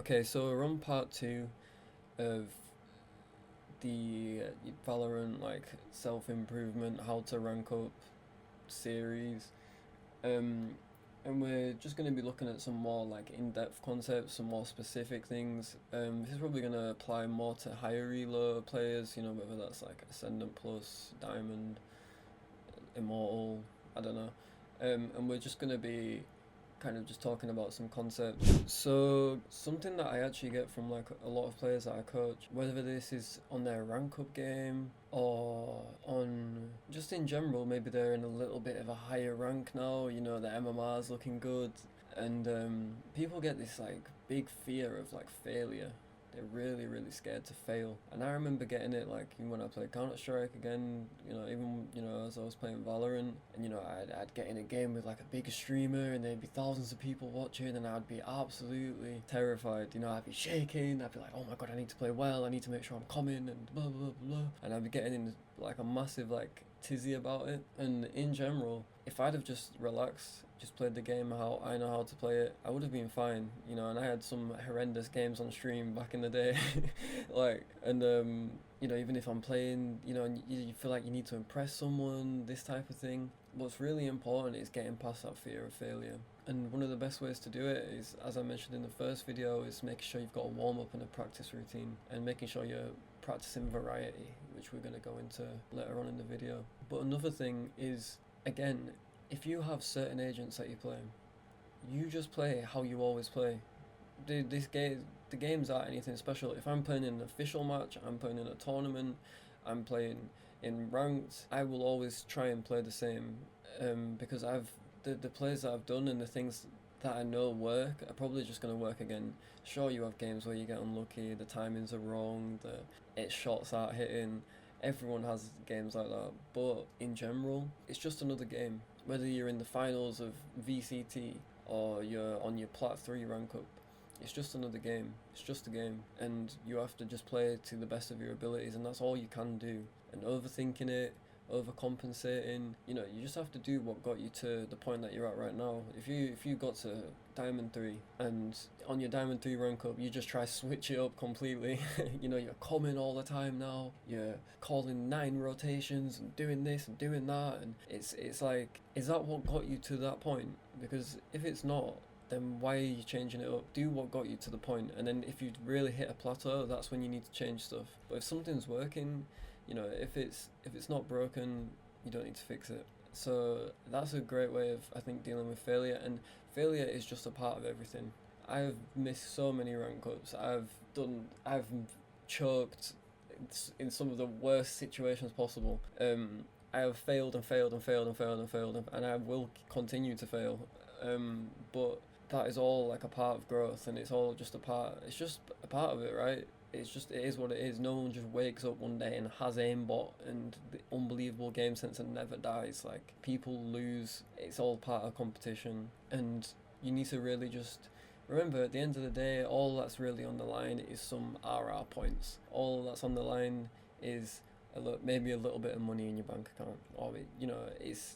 Okay, so we're on part two of the Valorant self-improvement, how to rank up series. Um, and we're just going to be looking at some more in-depth concepts, some more specific things. This is probably going to apply more to higher elo players, whether that's like Ascendant Plus, Diamond, Immortal, I don't know. And we're just going to be kind of just talking about some concepts. So something that I actually get from a lot of players that I coach, whether this is on their rank up game or on just in general, maybe they're in a little bit of a higher rank now, the MMR's looking good, and people get this big fear of failure. They're really, really scared to fail. And I remember getting it when I played Counter-Strike again, even, as I was playing Valorant, and, I'd get in a game with a big streamer and there'd be thousands of people watching and I'd be absolutely terrified. I'd be shaking, I'd be like, oh my god, I need to play well, I need to make sure I'm coming and blah, blah, blah. And I'd be getting in a massive, tizzy about it. And in general, if I'd have just relaxed, just played the game how I know how to play it, I would have been fine, and I had some horrendous games on stream back in the day. Even if I'm playing, and you feel like you need to impress someone, this type of thing, what's really important is getting past that fear of failure. And one of the best ways to do it is, as I mentioned in the first video, is making sure you've got a warm-up and a practice routine, and making sure you're practicing variety, which we're going to go into later on in the video. But another thing is, again, if you have certain agents that you play, you just play how you always play. The games aren't anything special. If I'm playing in an official match, I'm playing in a tournament, I'm playing in ranked, I will always try and play the same, because the plays that I've done and the things that I know work are probably just going to work again. Sure, you have games where you get unlucky, the timings are wrong, its shots aren't hitting. Everyone has games like that, but in general, it's just another game. Whether you're in the finals of VCT or you're on your Plat 3 rank up, it's just another game. It's just a game, and you have to just play to the best of your abilities, and that's all you can do. And overthinking it, overcompensating, you just have to do what got you to the point that you're at right now. If you got to Diamond 3 and on your Diamond 3 rank up you just try to switch it up completely, you're coming all the time now, you're calling 9 rotations and doing this and doing that, and it's like, is that what got you to that point? Because if it's not, then why are you changing it up? Do what got you to the point, and then if you really hit a plateau, that's when you need to change stuff. But if something's working, if it's not broken, you don't need to fix it. So that's a great way of, I think, dealing with failure, and failure is just a part of everything. I've missed so many rank ups. I've choked in some of the worst situations possible. I have failed and failed and failed and failed and failed, and I will continue to fail. But that is all a part of growth, and it's all just a part. It's just a part of it, right? It is what it is. No one just wakes up one day and has aimbot and the unbelievable game sense and never dies. People lose. It's all part of competition, and you need to really just remember, at the end of the day, all that's really on the line is some RR points. All that's on the line is maybe a little bit of money in your bank account, or it's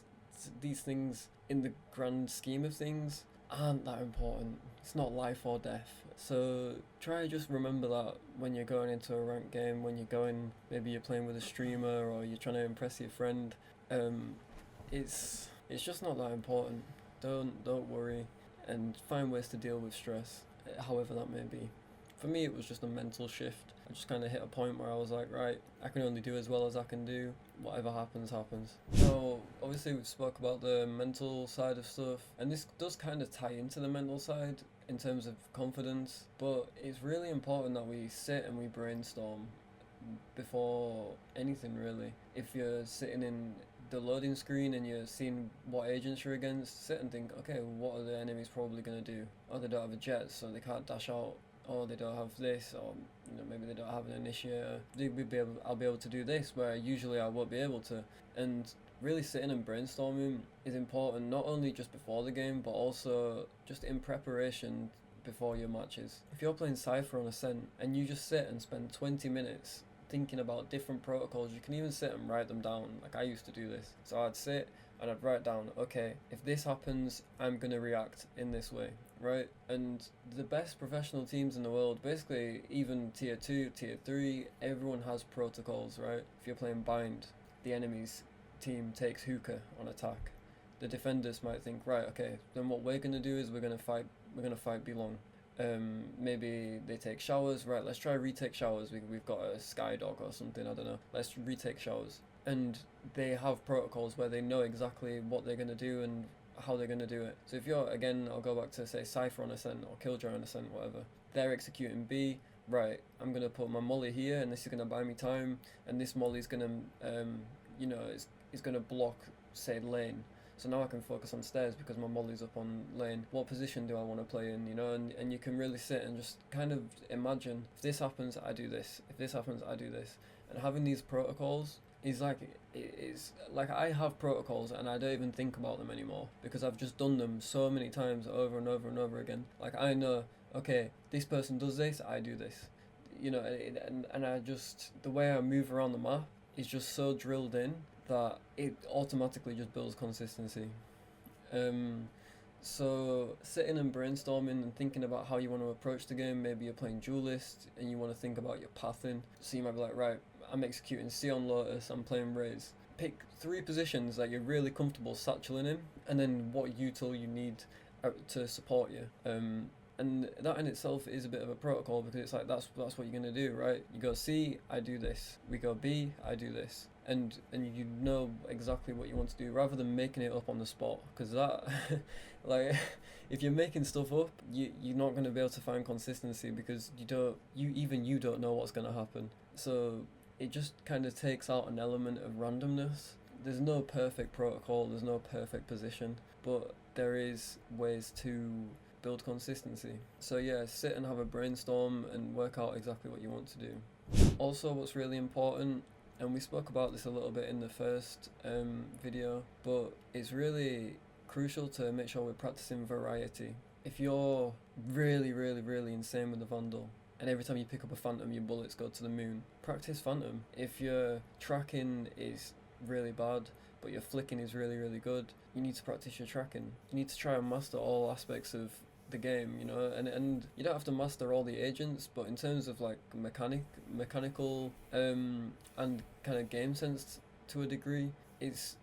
these things in the grand scheme of things aren't that important. It's not life or death. So try just remember that when you're going into a ranked game, when maybe you're playing with a streamer or you're trying to impress your friend. It's just not that important. Don't worry, and find ways to deal with stress, however that may be. For me, it was just a mental shift. I just kind of hit a point where I was like, right, I can only do as well as I can do. Whatever happens, happens. So, obviously we've spoke about the mental side of stuff, and this does kind of tie into the mental side in terms of confidence, but it's really important that we sit and we brainstorm before anything, really. If you're sitting in the loading screen and you're seeing what agents you're against, sit and think, okay, what are the enemies probably going to do? Oh, they don't have a jet, so they can't dash out. Or they don't have this, or maybe they don't have an initiator. I'll be able to do this where usually I won't be able to. And really sitting and brainstorming is important, not only just before the game, but also just in preparation before your matches. If you're playing Cypher on Ascent and you just sit and spend 20 minutes thinking about different protocols, you can even sit and write them down. I used to do this. So I'd sit, and I'd write down, okay, if this happens, I'm gonna react in this way, right? And the best professional teams in the world, basically even tier 2, tier 3, everyone has protocols, right? If you're playing bind, the enemy's team takes hookah on attack. The defenders might think, right, okay, then what we're gonna do is we're gonna fight belong. Maybe they take showers, right? Let's try retake showers. We've got a sky dog or something, I don't know. Let's retake showers. And they have protocols where they know exactly what they're gonna do and how they're gonna do it. So if you're, again, I'll go back to say Cypher on Ascent or Killjoy on Ascent, whatever. They're executing B, right? I'm gonna put my molly here, and this is gonna buy me time, and this molly's gonna, is gonna block, say, lane. So now I can focus on stairs because my molly's up on lane. What position do I want to play in, and you can really sit and just kind of imagine, if this happens, I do this. If this happens, I do this. And having these protocols is like I have protocols and I don't even think about them anymore because I've just done them so many times over and over and over again. Like I know, okay, this person does this, I do this. And I just, the way I move around the map is just so drilled in that it automatically just builds consistency. So sitting and brainstorming and thinking about how you want to approach the game, maybe you're playing duelist and you want to think about your pathing. So you might be like, right, I'm executing C on Lotus, I'm playing Raze. Pick 3 positions that you're really comfortable satcheling in, and then what util you need to support you. And that in itself is a bit of a protocol because it's like that's what you're gonna do, right? You go C, I do this. We go B, I do this. And you know exactly what you want to do rather than making it up on the spot, because that like if you're making stuff up, you're not going to be able to find consistency because you don't know what's going to happen. So it just kind of takes out an element of randomness. There's no perfect protocol, there's no perfect position, but there is ways to build consistency. So yeah, sit and have a brainstorm and work out exactly what you want to do. Also, what's really important, and we spoke about this a little bit in the first video, but it's really crucial to make sure we're practicing variety. If you're really, really, really insane with the Vandal, and every time you pick up a Phantom your bullets go to the moon, practice Phantom. If your tracking is really bad, but your flicking is really, really good, you need to practice your tracking. You need to try and master all aspects of the game, and you don't have to master all the agents, but in terms of like mechanical and kind of game sense to a degree, it's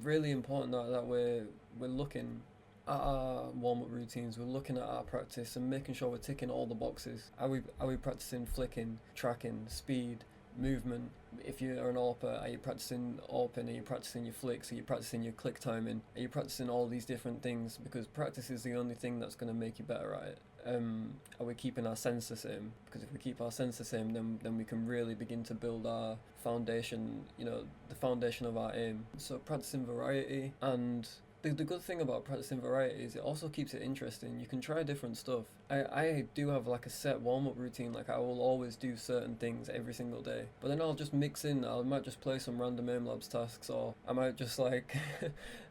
really important that we're looking at our warm-up routines, we're looking at our practice and making sure we're ticking all the boxes. Are we practicing flicking, tracking, speed, movement? If you're an AWPer, are you practicing AWPing? Are you practicing your flicks? Are you practicing your click timing? Are you practicing all these different things? Because practice is the only thing that's going to make you better at it. Are we keeping our sense the same? Because if we keep our sense the same, then we can really begin to build our foundation, the foundation of our aim. So practicing variety, and the good thing about practicing variety is it also keeps it interesting. You can try different stuff. I do have like a set warm-up routine, like I will always do certain things every single day, but then I'll just mix in, I might just play some random aim labs tasks, or I might just like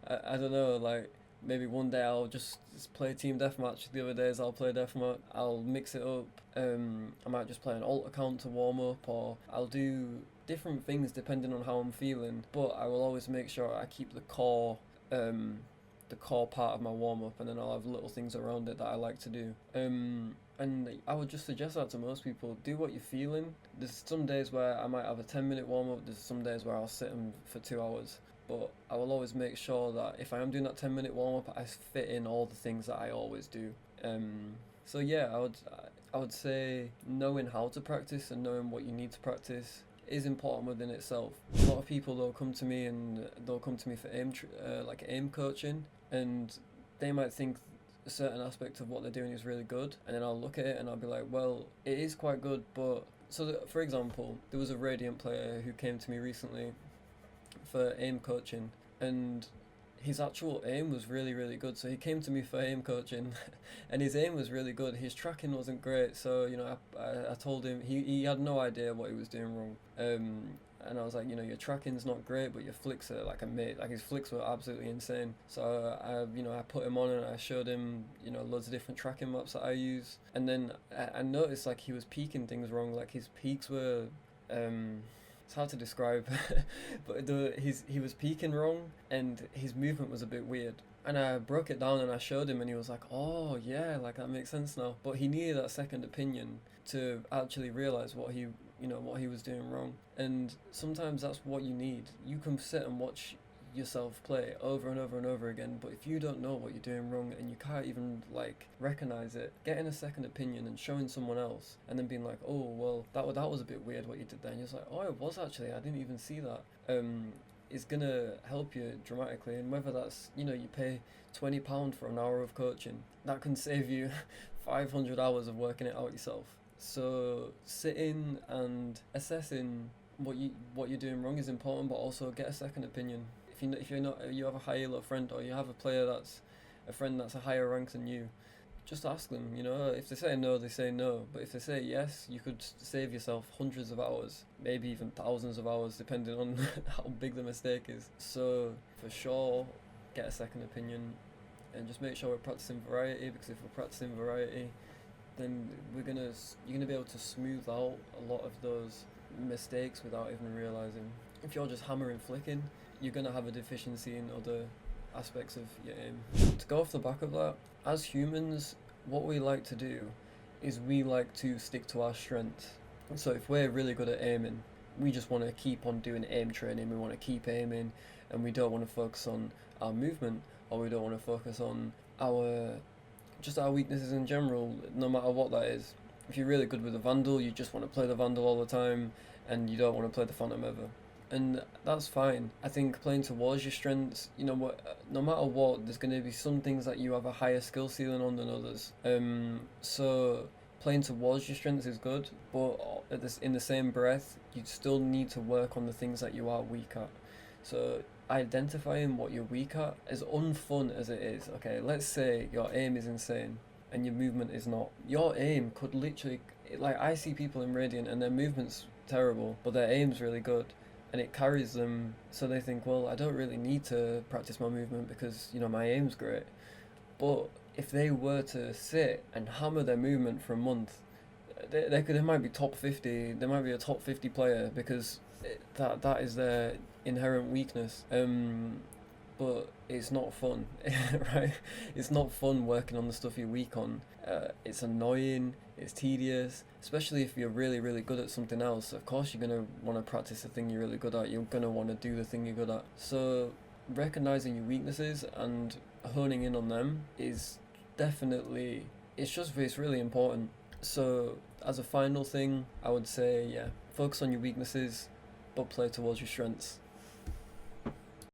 I don't know, like maybe one day I'll just play team deathmatch, the other days I'll play deathmatch. I'll mix it up. I might just play an alt account to warm up, or I'll do different things depending on how I'm feeling, but I will always make sure I keep the core part of my warm-up, and then I'll have little things around it that I like to do. And I would just suggest that to most people. Do what you're feeling. There's some days where I might have a 10-minute warm-up, there's some days where I'll sit for 2 hours, but I will always make sure that if I am doing that 10-minute warm-up, I fit in all the things that I always do. So yeah, I would say knowing how to practice and knowing what you need to practice is important within itself. A lot of people, they'll come to me for aim coaching, and they might think a certain aspect of what they're doing is really good, and then I'll look at it and I'll be like, well, it is quite good, but for example, there was a Radiant player who came to me recently for aim coaching, and his actual aim was really, really good. So he came to me for aim coaching and his aim was really good. His tracking wasn't great, so I told him, he had no idea what he was doing wrong. And I was like, your tracking's not great, but your flicks are like his flicks were absolutely insane. So I put him on and I showed him, loads of different tracking maps that I use. And then I noticed like he was peaking things wrong. Like his peaks were it's hard to describe, but he was peeking wrong and his movement was a bit weird. And I broke it down and I showed him and he was like, oh yeah, like that makes sense now. But he needed that second opinion to actually realize what what he was doing wrong. And sometimes that's what you need. You can sit and watch yourself play over and over and over again, but if you don't know what you're doing wrong and you can't even like recognize it, getting a second opinion and showing someone else and then being like, oh well, that was a bit weird what you did there, and you're just like, oh it was actually, I didn't even see that, is gonna help you dramatically. And whether that's, you pay £20 for an hour of coaching, that can save you 500 hours of working it out yourself. So sitting and assessing what you're doing wrong is important, but also get a second opinion. If you have a high elo friend, or you have a player that's a friend that's a higher rank than you, just ask them. If they say no, they say no. But if they say yes, you could save yourself hundreds of hours, maybe even thousands of hours, depending on how big the mistake is. So for sure, get a second opinion, and just make sure we're practicing variety. Because if we're practicing variety, then you're gonna be able to smooth out a lot of those mistakes without even realizing. If you're just hammering flicking, you're going to have a deficiency in other aspects of your aim. To go off the back of that, as humans, what we like to do is we like to stick to our strengths. So if we're really good at aiming, we just want to keep on doing aim training, we want to keep aiming, and we don't want to focus on our movement, or we don't want to focus on our weaknesses in general, no matter what that is. If you're really good with the Vandal, you just want to play the Vandal all the time, and you don't want to play the Phantom ever. And that's fine. I think playing towards your strengths, no matter what, there's going to be some things that you have a higher skill ceiling on than others. So playing towards your strengths is good, but in the same breath, you still need to work on the things that you are weak at. So identifying what you're weak at, as unfun as it is, okay, let's say your aim is insane and your movement is not. Your aim could literally, like, I see people in Radiant and their movement's terrible, but their aim's really good. And it carries them, so they think, well, I don't really need to practice my movement because, my aim's great. But if they were to sit and hammer their movement for a month, they might be top 50, they might be a top 50 player, because that is their inherent weakness. But it's not fun, right? It's not fun working on the stuff you're weak on. It's annoying, it's tedious, especially if you're really, really good at something else. Of course you're going to want to practice the thing you're really good at, you're going to want to do the thing you're good at. So recognizing your weaknesses and honing in on them is definitely, it's really important. So as a final thing, I would say, focus on your weaknesses, but play towards your strengths.